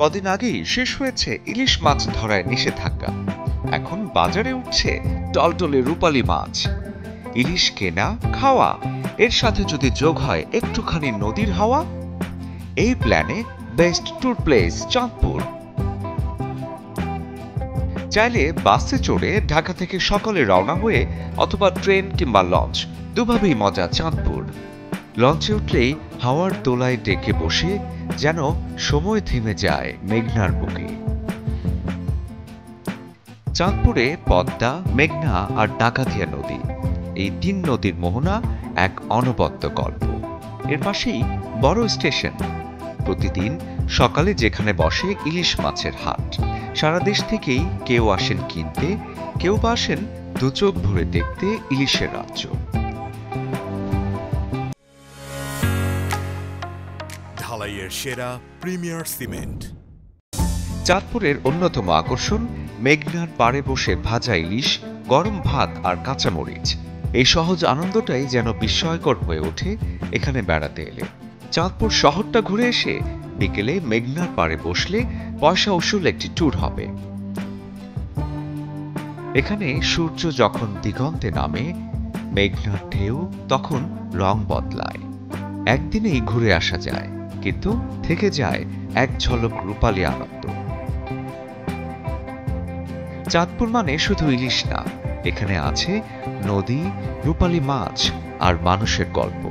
কদিন আগেই শেষ হয়েছে ইলিশ মাছ ধরায় নিষেধাজ্ঞা। এখন বাজারে উঠছে টলটলে রূপালী মাছ। ইলিশ কেনা খাওয়া, এর সাথে যদি যোগ হয় একটুখানি নদীর হাওয়া, এই প্ল্যানে বেস্ট ট্যুর প্লেস চাঁদপুর। চাইলে বাসে চড়ে ঢাকা থেকে সকালে রওনা হয়ে অথবা ট্রেন কিংবা লঞ্চ, দুভাবেই মজা চাঁদপুর। লঞ্চে উঠলেই হাওয়ার দোলায় ডেকে বসে যেন সময় থেমে যায় মেঘনার বুকে। চাঁদপুরে পদ্মা, মেঘনা আর ডাকাতিয়া নদী, এই তিন নদীর মোহনা এক অনবদ্য গল্প। এর পাশেই বড় স্টেশন। প্রতিদিন সকালে যেখানে বসে ইলিশ মাছের হাট, সারা দেশ থেকেই কেউ আসেন কিনতে, কেউ বা আসেন দুচোখ ভরে দেখতে ইলিশের রাজ্য। ঢালাইয়ের সেরা প্রিমিয়ার সিমেন্ট। চাঁদপুরের অন্যতম আকর্ষণ মেঘনার পাড়ে বসে ভাজা ইলিশ, গরম ভাত আর কাঁচামরিচ। এই সহজ আনন্দটাই যেন বিস্ময়কর হয়ে ওঠে এখানে বেড়াতে এলে। চাঁদপুর শহরটা ঘুরে এসে বিকেলে মেঘনার পাড়ে বসলে পয়সা উসুল একটি ট্যুর হবে। এখানে সূর্য যখন দিগন্তে নামে, মেঘনার ঢেউ তখন রং বদলায়। একদিনেই ঘুরে আসা যায়, কিন্তু থেকে যায় এক ঝলক রূপালী আনন্দ। চাঁদপুর মানে শুধু ইলিশ না, এখানে আছে নদী, রূপালী মাছ আর মানুষের গল্প।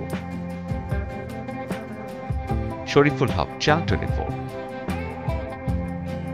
শরীফুল হক, চ্যানেল 24।